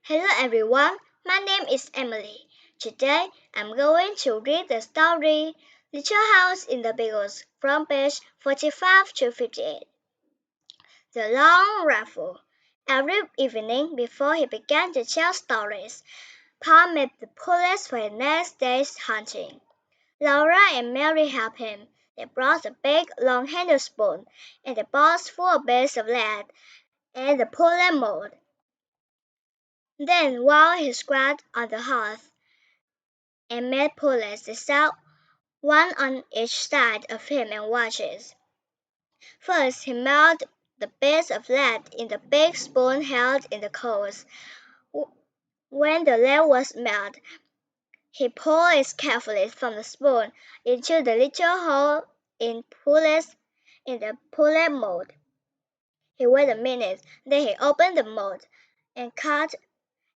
Hello everyone, my name is Emily. Today I'm going to read the story Little House in the Beagles from page 45 to 58. The Long Rifle. Every evening before he began to tell stories, Pa made the pullets for the next day's hunting. Laura and Mary helped him. They brought a big, long-handled spoon and the balls full of bits of lead and the pullet mold. Then, while he scrubbed on the hearth and made pullets, they sat one on each side of him and watched. First, he melted the bits of lead in the big spoon held in the coals. When the lead was melted, he poured it carefully from the spoon into the little hole in the pullet mold. He waited a minute, then he opened the mold and cut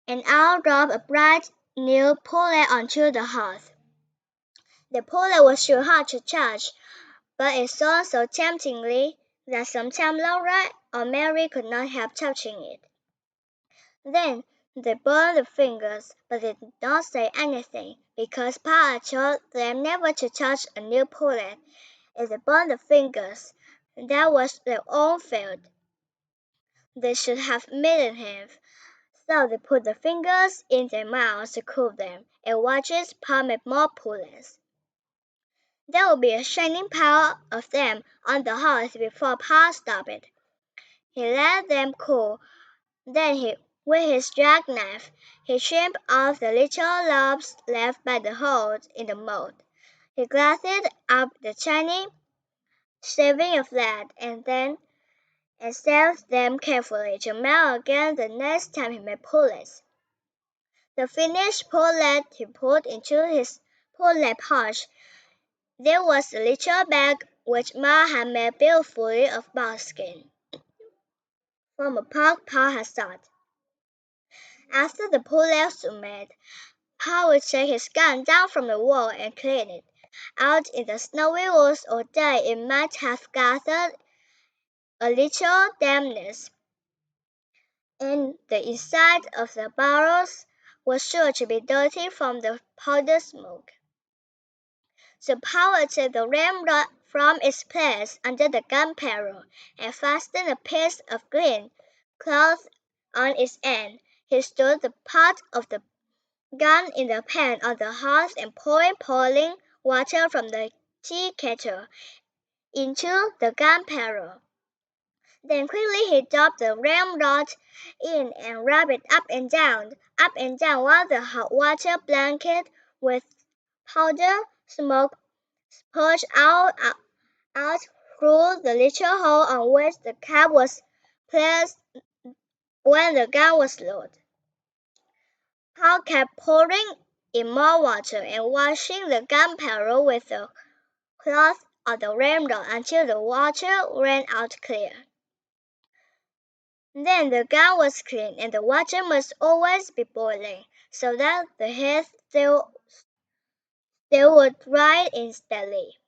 and out dropped a bright new pullet onto the hearth. The pullet was too hard to touch, but it shone so temptingly that sometimes Laura or Mary could not help touching it. Then they burned their fingers, but they did not say anything, because Pa told them never to touch a new pullet. If they burned their fingers, that was their own fault. They should have beaten him. So they put the fingers in their mouths to cool them, and watched Pa make more pullets. There would be a shining pile of them on the hearth before Pa stopped. He let them cool. Then with his jackknife, he trimmed off the little lobs left by the holes in the mold. He gathered up the tiny shaving of lead and saved them carefully to melt again the next time he made pullets. The finished pullet he put into his pullet pouch. There was a little bag which Ma had made beautifully of buckskin, from a pork Pa had shot. After the pullets were made, Pa would take his gun down from the wall and clean it. Out in the snowy woods all day it might have gathered a little dampness, and the inside of the barrels was sure to be dirty from the powder smoke. So Pa would take the ramrod from its place under the gun barrel and fasten a piece of green cloth on its end. He stood the pot of the gun in the pan on the hearth and poured boiling water from the tea kettle into the gun barrel. Then quickly he dropped the ramrod in and rubbed it up and down, while the hot water blanket with powder smoke spurted out through the little hole on which the cap was placed when the gun was loaded. Pa kept pouring in more water and washing the gun barrel with the cloth of the ramrod until the water ran out clear. Then the gun was clean, and the water must always be boiling, so that the head still would rise instantly.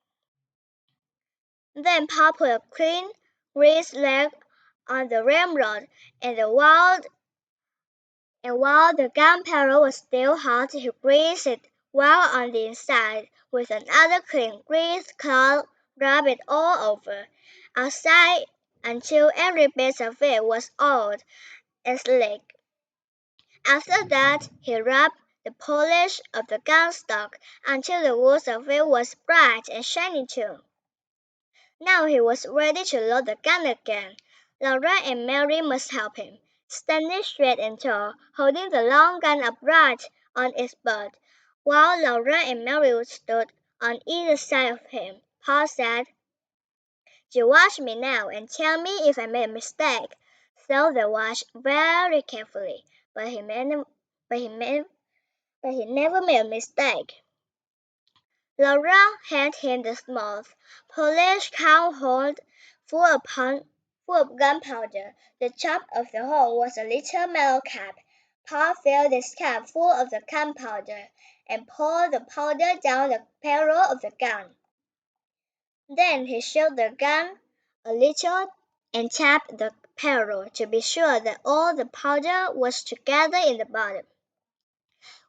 Then Pa put a clean greased leg on the ramrod, and while the gun barrel was still hot, he greased it well on the inside with another clean greased cloth, rubbed it all over, outside, until every bit of it was oiled and slick. After that, he rubbed the polish of the gun stock until the wood of it was bright and shiny too. Now he was ready to load the gun again. Laura and Mary must help him, standing straight and tall, holding the long gun upright on its butt. While Laura and Mary stood on either side of him, Pa said, "You watch me now and tell me if I made a mistake." So they watched very carefully, but he never made a mistake. Laura handed him the small, polished cow horn full of gunpowder. The top of the horn was a little metal cap. Pa filled this cap full of the gunpowder and poured the powder down the barrel of the gun. Then he shook the gun a little and tapped the barrel to be sure that all the powder was together in the bottom.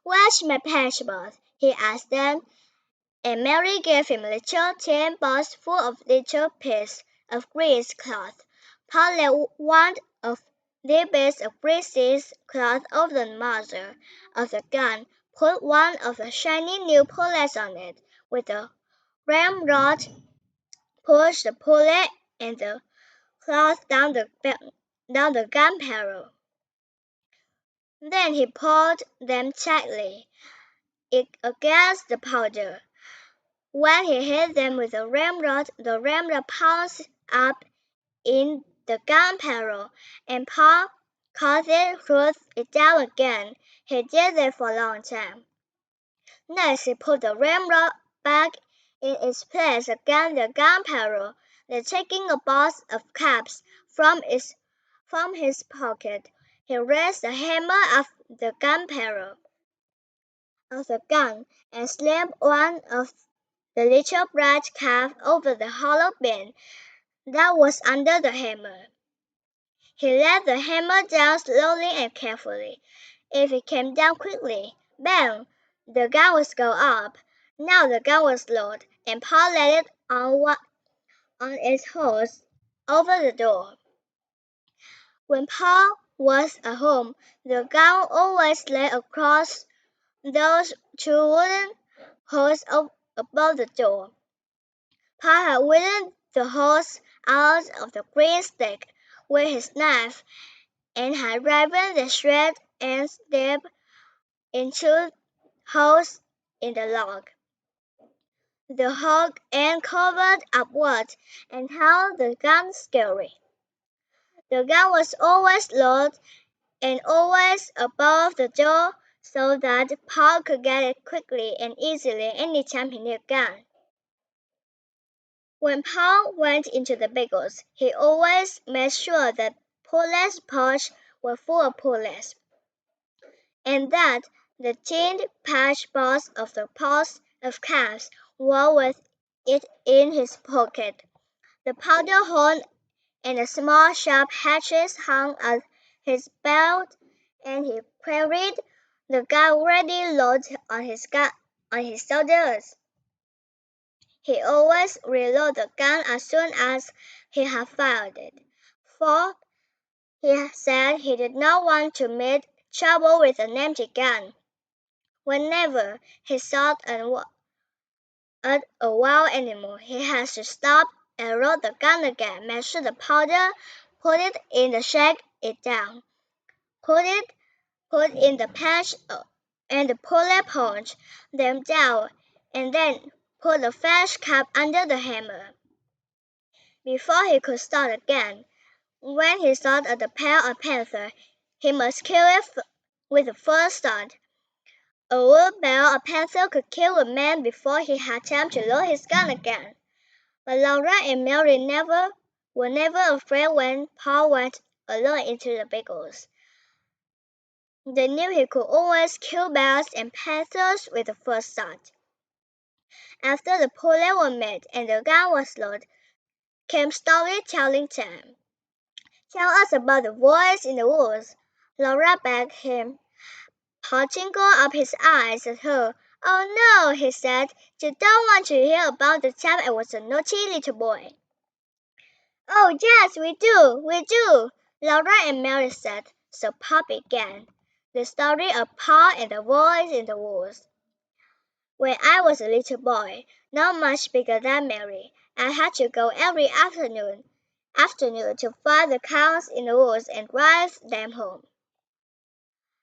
"Where's my passport?" he asked them, and Mary gave him a little tin box full of little pieces of grease cloth. Paul laid one of the bits of greasy cloth over the muzzle of the gun, put one of the shiny new bullets on it with a ramrod, pushed the bullet and the cloth down the gun barrel. Then he pulled them tightly against the powder. When he hit them with the ramrod pounced up in the gun barrel, and Paul caught it, threw it down again. He did that for a long time. Next, he put the ramrod back in its place against the gun barrel. Then, taking a box of caps from his pocket, he raised the hammer of the gun barrel of the gun and slammed one of the little bright cap over the hollow pin that was under the hammer. He let the hammer down slowly and carefully. If it came down quickly, bang! The gun would go up. Now the gun was loaded, and Paul let it on its horse over the door. When Paul was at home, the gun always lay across those two wooden holes above the door. Paul had whittled the holes out of the green stick with his knife, and had driven the shred ends deep into holes in the log. The hole end covered upward and held the gun securely. The gun was always loaded and always above the door, so that Paul could get it quickly and easily any time he needed a gun. When Paul went into the bagels, he always made sure that Paulette's pouch were full of bullets, and that the tin patch box of the box of caps was with it in his pocket. The powder horn and the small sharp hatchets hung at his belt, and he carried the gun ready loaded on his shoulders. He always reloaded the gun as soon as he had fired it, for he said he did not want to meet trouble with an empty gun. Whenever he thought at a while anymore, he had to stop and load the gun again, measure the powder, put it in the shake it down, put in the patch and the bullet punch them down, and then put the fresh cap under the hammer. Before he could start again, when he thought of the pair of panther, he must kill it with the first start. A wood bear or panther could kill a man before he had time to load his gun again. But Laura and Mary were never afraid when Paul went alone into the bagels. They knew he could always kill bears and panthers with the first shot. After the bullets were made and the gun was loaded, came storytelling time. "Tell us about the voice in the woods," Laura begged him. Paul twinkled up his eyes at her. "Oh no," he said, "you don't want to hear about the time I was a naughty little boy." "Oh yes, we do," Laura and Mary said. So Paul began the story of Paul and the voice in the woods. "When I was a little boy, not much bigger than Mary, I had to go every afternoon to find the cows in the woods and drive them home.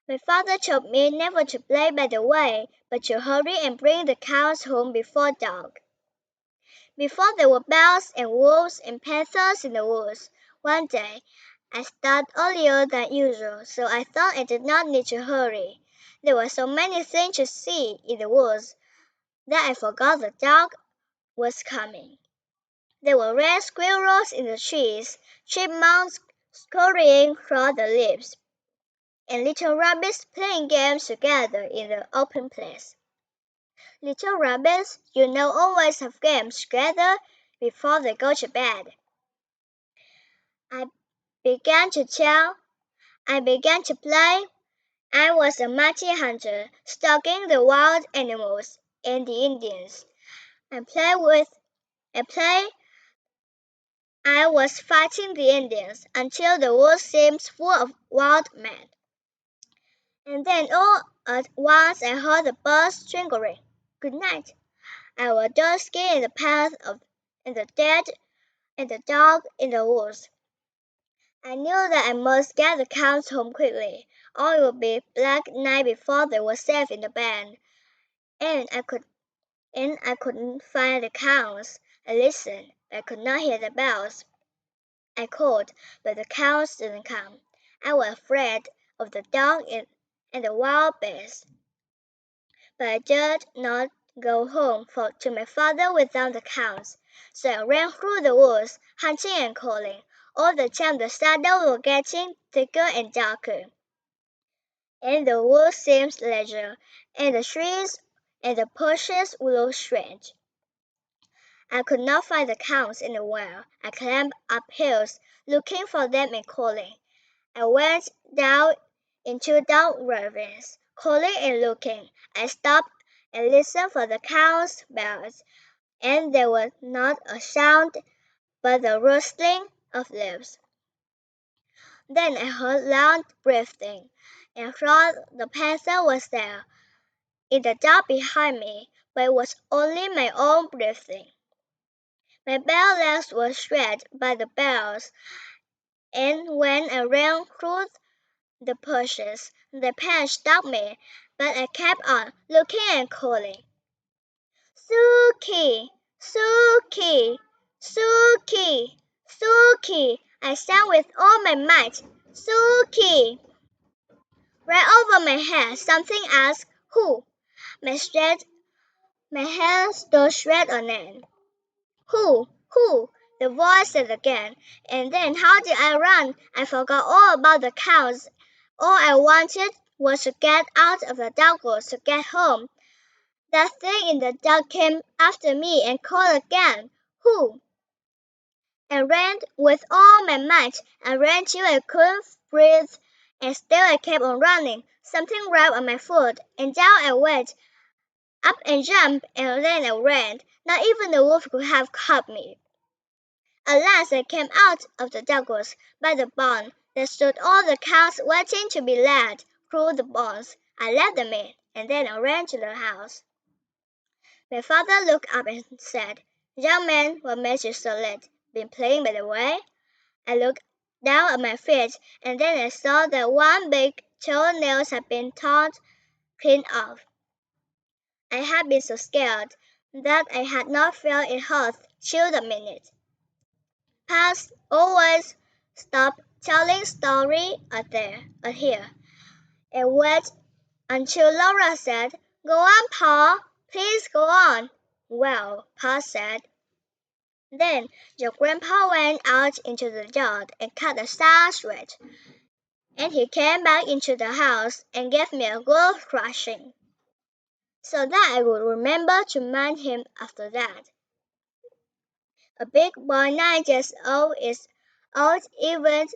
My father told me never to play by the way, but to hurry and bring the cows home before dark. Before there were bears and wolves and panthers in the woods. One day, I started earlier than usual, so I thought I did not need to hurry. There were so many things to see in the woods that I forgot the dark was coming. There were red squirrels in the trees, chipmunks scurrying through the leaves, and little rabbits playing games together in the open place. Little rabbits, always have games together before they go to bed. I began to tell. I began to play. I was a mighty hunter, stalking the wild animals and the Indians. I played. I was fighting the Indians until the woods seemed full of wild men. And then all at once I heard the birds twinkling. Good night. I was dusky in the path in the dead, and the dark in the woods. I knew that I must get the cows home quickly, or it would be black night before they were safe in the band. And I couldn't find the cows. I listened, but I could not hear the bells. I called, but the cows didn't come. I was afraid of the dark and the wild beasts. But I dared not go home to my father without the cows. So I ran through the woods, hunting and calling. All the time the shadows were getting thicker and darker, and the woods seemed larger, and the trees and the bushes looked strange. I could not find the cows anywhere. I climbed up hills, looking for them and calling. I went down into dark ravines, calling and looking. I stopped and listened for the cows' bells, and there was not a sound but the rustling of leaves. Then I heard loud breathing, and thought the panther was there, in the dark behind me, but it was only my own breathing. My bare legs were shred by the bells, and when I ran through the bushes, the pain stopped me, but I kept on, looking and calling. Suki! Suki! Suki! Suki! I sang with all my might. Suki! Right over my head, something asked, Who? My hair stood straight on end. Who? Who? The voice said again. And then how did I run? I forgot all about the cows. All I wanted was to get out of the darkness, to get home. That thing in the dark came after me and called again. Who? I ran with all my might. I ran till I couldn't breathe, and still I kept on running. Something grabbed on my foot, and down I went, up and jumped, and then I ran. Not even the wolf could have caught me. At last I came out of the darkness by the barn. There stood all the cows waiting to be led through the barns. I led them in, and then I ran to the house. My father looked up and said, Young man, what makes you so late? Been playing by the way? I looked down at my feet, and then I saw that one big toenail had been torn clean off. I had been so scared that I had not felt it hurt till the minute. Past always stop telling story here, and wait until Laura said, Go on, Pa, please go on. Well, Pa said. Then your grandpa went out into the yard and cut the sash straight, and he came back into the house and gave me a good thrashing, so that I would remember to mind him after that. A big boy 9 years old is old even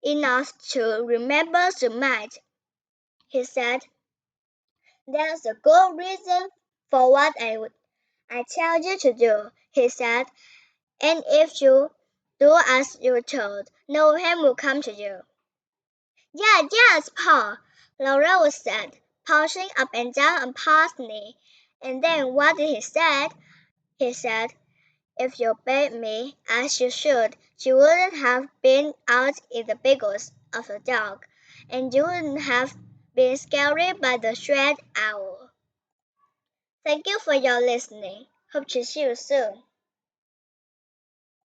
enough to remember to mind, he said. That's a good reason for what I tell you to do, he said, and if you do as you're told, no harm will come to you. Yes, Pa, Laura said, pouncing up and down on Pa's knee. And then what did he say? He said, If you obeyed me as you should, you wouldn't have been out in the biggest of the dark, and you wouldn't have been scared by the red owl. Thank you for your listening. Hope to see you soon.